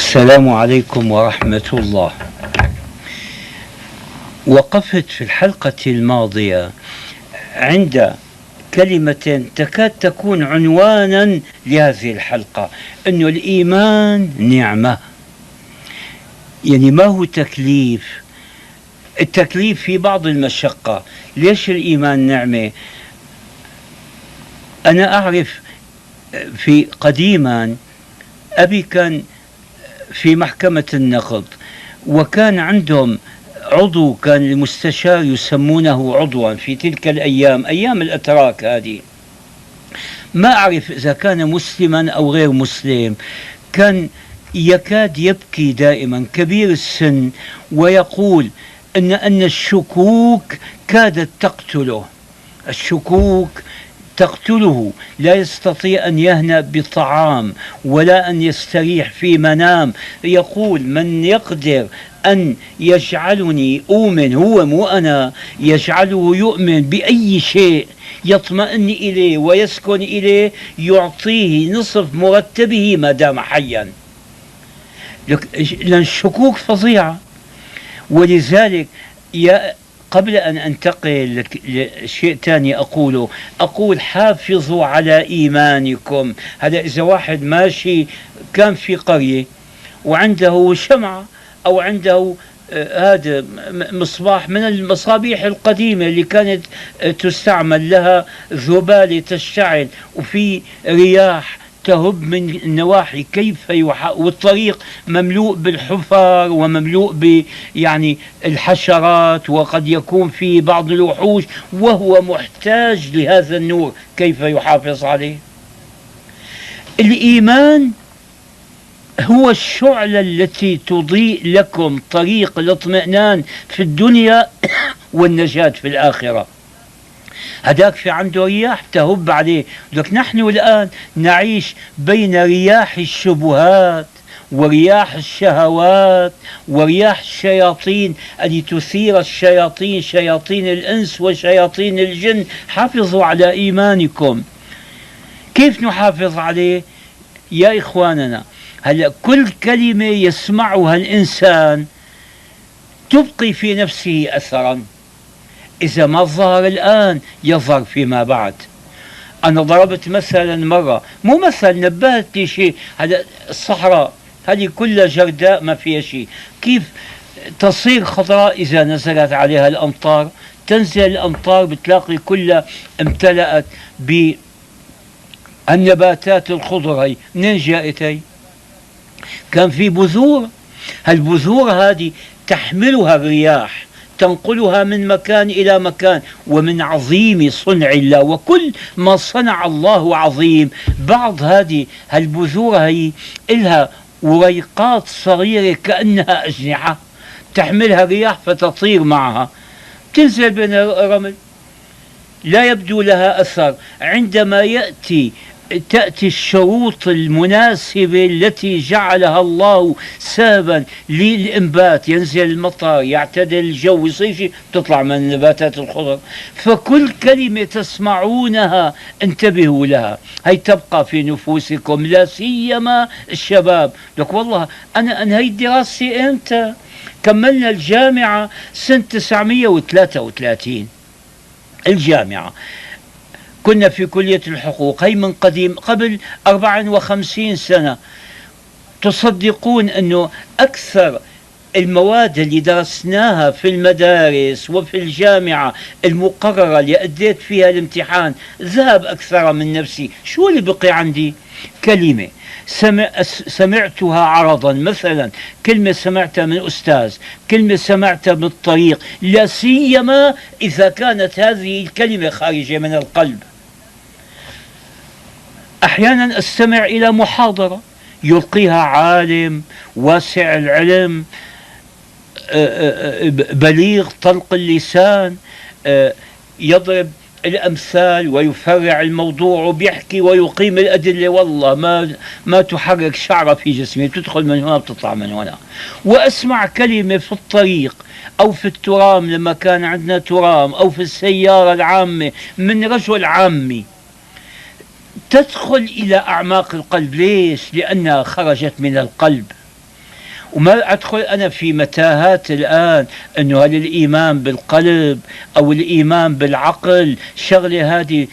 السلام عليكم ورحمة الله. وقفت في الحلقة الماضية عند كلمة تكاد تكون عنوانا لهذه الحلقة، أن الإيمان نعمة. يعني ما هو تكليف؟ التكليف في بعض المشقة. ليش الإيمان نعمة؟ أنا أعرف في قديما أبي كان في محكمة النقض، وكان عندهم عضو، كان المستشار يسمونه عضوا في تلك الأيام، أيام الأتراك هذه. ما أعرف إذا كان مسلما أو غير مسلم، كان يكاد يبكي دائما، كبير السن، ويقول أن الشكوك كادت تقتله، الشكوك تقتله، لا يستطيع أن يهنأ بطعام ولا أن يستريح في منام. يقول: من يقدر أن يجعلني أؤمن، هو مو أنا، يجعله يؤمن بأي شيء يطمئن إليه ويسكن إليه، يعطيه نصف مرتبه ما دام حيا. لأن الشكوك فظيعة. ولذلك قبل أن أنتقل لشيء تاني أقول حافظوا على إيمانكم. هذا إذا واحد ماشي كان في قرية وعنده شمعة أو عنده هذا مصباح من المصابيح القديمة اللي كانت تستعمل، لها ذبالة تشتعل وفي رياح تهب من النواحي، كيف والطريق مملوء بالحفر ومملوء يعني الحشرات، وقد يكون في بعض الوحوش، وهو محتاج لهذا النور، كيف يحافظ عليه؟ الإيمان هو الشعلة التي تضيء لكم طريق الاطمئنان في الدنيا والنجاة في الآخرة. هداك في عنده رياح تهب عليه. لك نحن الآن نعيش بين رياح الشبهات ورياح الشهوات ورياح الشياطين التي تثير الشياطين، شياطين الإنس وشياطين الجن. حافظوا على إيمانكم. كيف نحافظ عليه يا إخواننا؟ هلأ كل كلمة يسمعها الإنسان تبقي في نفسه أثرا، إذا ما ظهر الآن يظهر فيما بعد. أنا ضربت مثلا مرة، مو مثل، نبهت لي شيء. هذا الصحراء هذه كلها جرداء ما فيها شيء، كيف تصير خضراء إذا نزلت عليها الأمطار؟ تنزل الأمطار بتلاقي كلها امتلأت بالنباتات الخضر. هي منين جاءت؟ هي كان في بذور، هالبذور هذه تحملها الرياح، تنقلها من مكان إلى مكان، ومن عظيم صنع الله، وكل ما صنع الله عظيم. بعض هذه البذور هي إلها وريقات صغيرة كأنها أجنحة، تحملها الرياح فتطير معها، تنزل بين الرمل، لا يبدو لها أثر. عندما تأتي الشروط المناسبة التي جعلها الله سببا للإنبات، ينزل المطر، يعتدل الجو، يصير شيء، تطلع من نباتات الخضر. فكل كلمة تسمعونها انتبهوا لها، هي تبقى في نفوسكم، لا سيما الشباب. لك والله أنا أنهيت دراستي إمتى؟ كملنا الجامعة سنة 933 الجامعة، كنا في كلية الحقوق، هي من قديم، قبل 54 سنة. تصدقون أنه أكثر المواد اللي درسناها في المدارس وفي الجامعة المقررة اللي أديت فيها الامتحان ذهب أكثر من نفسي. شو اللي بقي عندي؟ كلمة سمعتها عرضا، مثلا كلمة سمعتها من أستاذ، كلمة سمعتها من الطريق، لا سيما إذا كانت هذه الكلمة خارجة من القلب. أحيانا أستمع إلى محاضرة يلقيها عالم واسع العلم، بليغ طلق اللسان، يضرب الأمثال ويفرع الموضوع وبيحكي ويقيم الأدلة. والله ما تحرك شعرة في جسمي، تدخل من هنا بتطلع من هنا. وأسمع كلمة في الطريق أو في الترام، لما كان عندنا ترام، أو في السيارة العامة من رجل عامي، تدخل إلى أعماق القلب. ليش؟ لأنها خرجت من القلب. وما أدخل أنا في متاهات الآن أنه هل الإيمان بالقلب أو الإيمان بالعقل شغلة هذه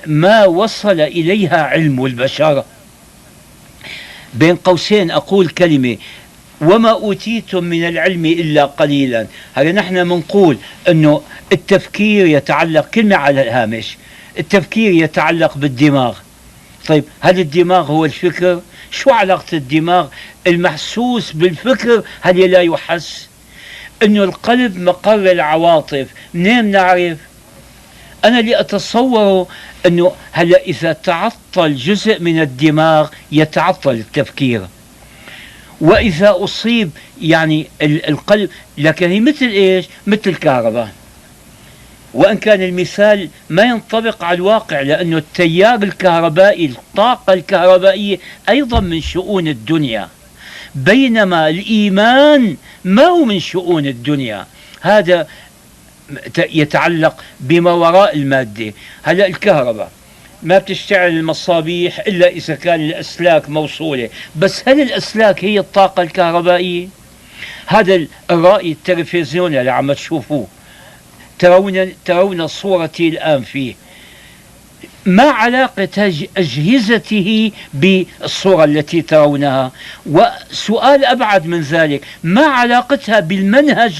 ما وصل إليها علم البشر. بين قوسين أقول كلمة: وما أوتيتم من العلم إلا قليلا. هل نحن منقول أنه التفكير يتعلق، كلمة على الهامش، التفكير يتعلق بالدماغ. طيب هل الدماغ هو الفكر؟ شو علاقة الدماغ المحسوس بالفكر؟ هل لا يحس؟ انه القلب مقر العواطف، منين نعرف؟ انا اللي اتصوره انه هلا اذا تعطل جزء من الدماغ يتعطل التفكير، واذا اصيب يعني القلب، لكن هي مثل ايش؟ مثل الكهرباء، وإن كان المثال ما ينطبق على الواقع، لأنه التيار الكهربائي، الطاقة الكهربائية أيضا من شؤون الدنيا، بينما الإيمان ما هو من شؤون الدنيا، هذا يتعلق بما وراء المادة. هلأ الكهرباء ما بتشتعل المصابيح إلا إذا كان الأسلاك موصولة، بس هل الأسلاك هي الطاقة الكهربائية؟ هذا الرأي التلفزيوني اللي عم تشوفوه، ترون صورتي الآن فيه، ما علاقة أجهزته بالصورة التي ترونها؟ وسؤال أبعد من ذلك: ما علاقتها بالمنهج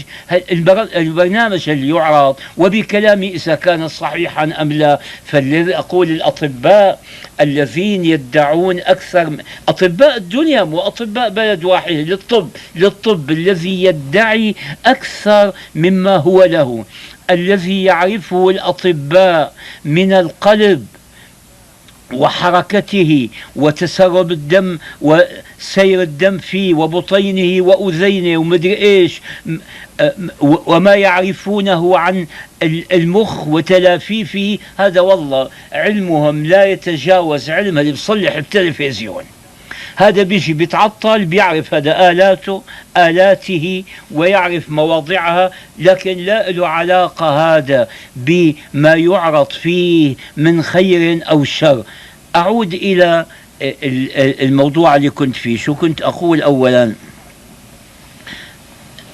البرنامج اللي يعرض وبكلامي إذا كان صحيحا أم لا؟ فالذي أقول الأطباء الذين يدعون أكثر، أطباء الدنيا مو أطباء بلد واحد، للطب الذي يدعي أكثر مما هو له، الذي يعرفه الأطباء من القلب وحركته وتسرب الدم وسير الدم فيه وبطينه وأذينه ومدري إيش، وما يعرفونه عن المخ وتلافيفه، هذا والله علمهم لا يتجاوز علم اللي بصلح التلفزيون. هذا بيجي بيتعطل، بيعرف هذا آلاته ويعرف مواضعها، لكن لا له علاقة هذا بما يعرض فيه من خير أو شر. أعود إلى الموضوع اللي كنت فيه. شو كنت أقول أولا؟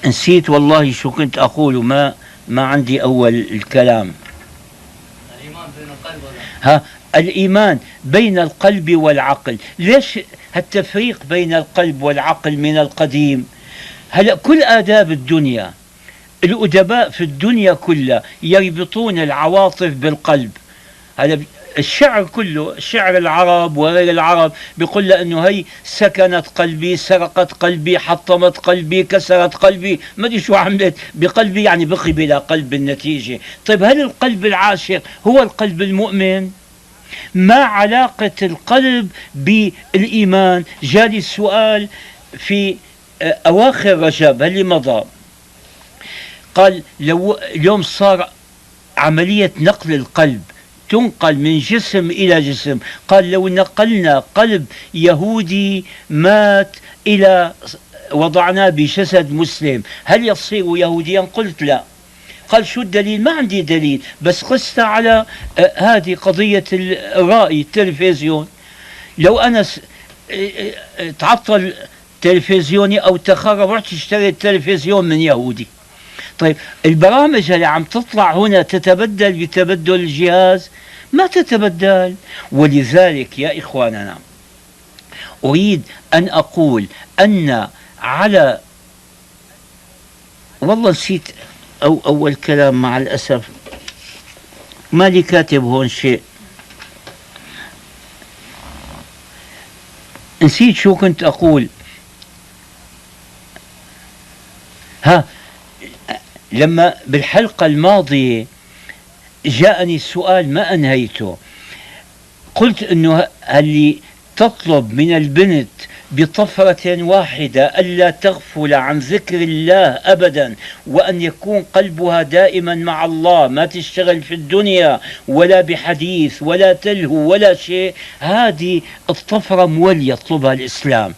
نسيت والله شو كنت أقول، ما عندي أول الكلام. الإيمان بين القلب والعقل. الإيمان بين القلب والعقل. ليش هالتفريق بين القلب والعقل من القديم؟ هلأ كل آداب الدنيا، الأدباء في الدنيا كلها يربطون العواطف بالقلب. هذا الشعر كله، شعر العرب وغير العرب، بيقول لأنه هي سكنت قلبي، سرقت قلبي، حطمت قلبي، كسرت قلبي، ما ادري شو عملت بقلبي، يعني بقي بلا قلب النتيجة. طيب هل القلب العاشق هو القلب المؤمن؟ ما علاقة القلب بالإيمان؟ جالي السؤال في أواخر رجب اللي مضى، قال لو اليوم صار عملية نقل القلب، تنقل من جسم إلى جسم، قال لو نقلنا قلب يهودي مات إلى وضعناه بجسد مسلم، هل يصير يهوديا؟ قلت لا. قال شو الدليل؟ ما عندي دليل، بس قست على هذه قضية الرأي التلفزيون. لو أنا تعطل تلفزيوني أو تخرب، رحت اشتريت تلفزيون من يهودي. طيب البرامج اللي عم تطلع هنا تتبدل بتبدل الجهاز؟ ما تتبدل. ولذلك يا إخواننا أريد أن أقول أن على، والله نسيت أول كلام مع الأسف، مالي كاتب هون شيء، نسيت شو كنت أقول. لما بالحلقة الماضية جاءني السؤال ما أنهيته، قلت أنه اللي تطلب من البنت بطفرة واحدة ألا تغفل عن ذكر الله أبدا، وأن يكون قلبها دائما مع الله، ما تشتغل في الدنيا ولا بحديث ولا تلهو ولا شيء، هذه الطفرة مولية يطلبها الإسلام.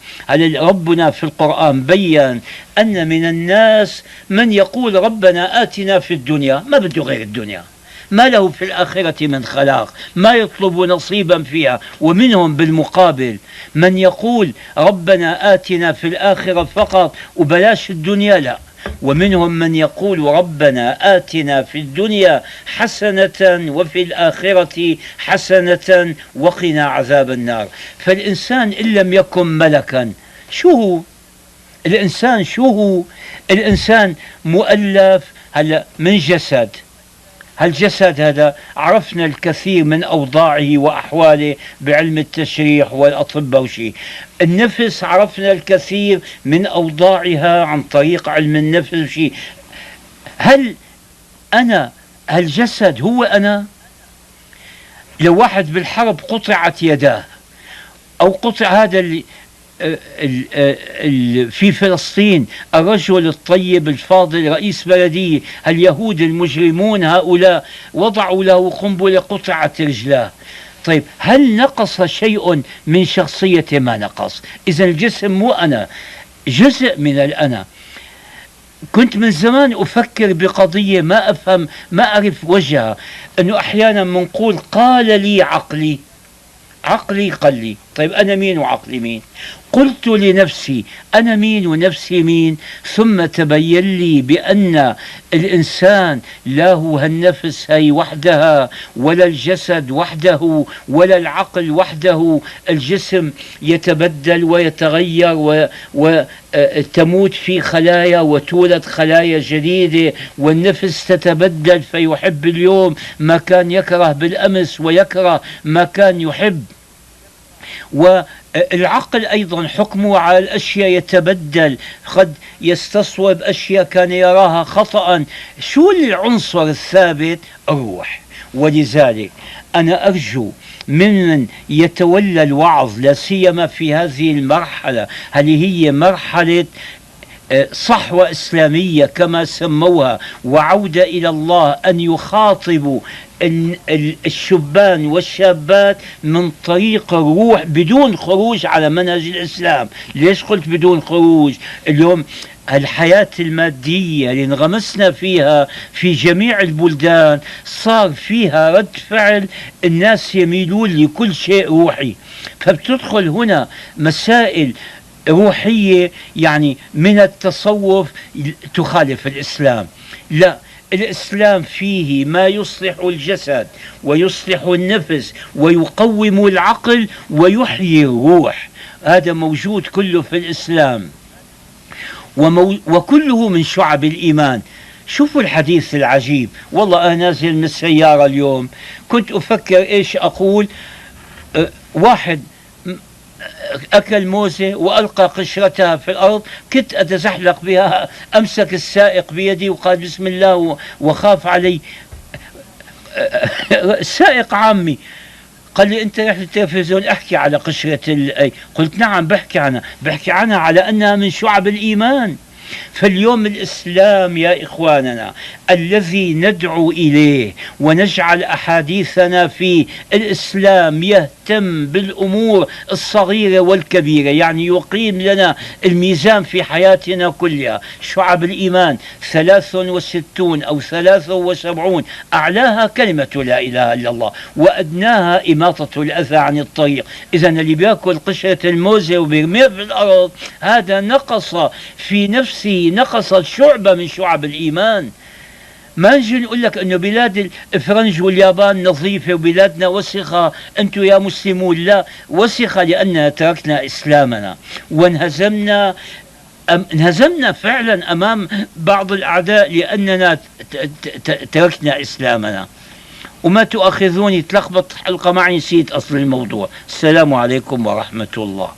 ربنا في القرآن بيّن أن من الناس من يقول ربنا آتنا في الدنيا، ما بده غير الدنيا، ما له في الآخرة من خلاق، ما يطلب نصيبا فيها. ومنهم بالمقابل من يقول ربنا آتنا في الآخرة فقط وبلاش الدنيا، لا. ومنهم من يقول ربنا آتنا في الدنيا حسنة وفي الآخرة حسنة وقنا عذاب النار. فالإنسان إن لم يكن ملكا شو هو؟ الإنسان شو هو؟ الإنسان مؤلف هلا من جسد. هالجسد هذا عرفنا الكثير من أوضاعه وأحواله بعلم التشريح والأطباء وشيء. النفس عرفنا الكثير من أوضاعها عن طريق علم النفس وشيء. هل أنا هالجسد هو أنا؟ لو واحد بالحرب قطعت يداه أو قطع هذا في فلسطين الرجل الطيب الفاضل رئيس بلدية، اليهود المجرمون هؤلاء وضعوا له قنبلة قطعت رجلاه. طيب هل نقص شيء من شخصيته؟ ما نقص. إذا الجسم مو أنا، جزء من الأنا. كنت من زمان أفكر بقضية ما أفهم، ما أعرف وجهها، أنه أحيانا منقول قال لي عقلي، عقلي قال لي. طيب أنا مين وعقلي مين؟ قلت لنفسي أنا مين ونفسي مين؟ ثم تبين لي بأن الإنسان لا هو هالنفس هي وحدها، ولا الجسد وحده، ولا العقل وحده. الجسم يتبدل ويتغير وتموت في خلايا وتولد خلايا جديدة، والنفس تتبدل فيحب اليوم ما كان يكره بالأمس ويكره ما كان يحب. والعقل أيضا حكمه على الأشياء يتبدل، قد يستصوب أشياء كان يراها خطأ. شو العنصر الثابت؟ الروح. ولذلك أنا أرجو ممن يتولى الوعظ لا سيما في هذه المرحلة، هل هي مرحلة صحوة إسلامية كما سموها وعودة إلى الله، أن يخاطبوا الشبان والشابات من طريق الروح بدون خروج على منهج الإسلام. ليش قلت بدون خروج؟ اليوم الحياة المادية اللي انغمسنا فيها في جميع البلدان صار فيها رد فعل، الناس يميلون لكل شيء روحي، فبتدخل هنا مسائل روحية يعني من التصوف تخالف الإسلام. لا، الإسلام فيه ما يصلح الجسد ويصلح النفس ويقوم العقل ويحيي الروح، هذا موجود كله في الإسلام، وكله من شعب الإيمان. شوفوا الحديث العجيب. والله أنا نازل من السيارة اليوم كنت أفكر إيش أقول. واحد أكل موزة وألقى قشرتها في الأرض، كنت أتزحلق بها، أمسك السائق بيدي وقال بسم الله وخاف علي. السائق عامي قال لي أنت رحت التلفزيون احكي على قشرة قلت نعم بحكي عنها على أنها من شعب الإيمان. فاليوم الإسلام يا إخواننا الذي ندعو إليه ونجعل أحاديثنا فيه، الإسلام يهتم بالأمور الصغيرة والكبيرة، يعني يقيم لنا الميزان في حياتنا كلها. شعب الإيمان 63 أو 73، أعلاها كلمة لا إله إلا الله وأدناها إماطة الأذى عن الطريق. إذا اللي بيأكل قشرة الموزة وبيرميها في الأرض هذا نقص في نفسه، نقص شعبة من شعب الإيمان. ما نجي نقول لك انه بلاد الفرنج واليابان نظيفة وبلادنا وسخة، انتم يا مسلمون. لا، وسخة لأننا تركنا إسلامنا وانهزمنا، انهزمنا فعلا أمام بعض الأعداء لأننا تركنا إسلامنا. وما تؤاخذوني تلخبط حلقة معي، نسيت أصل الموضوع. السلام عليكم ورحمة الله.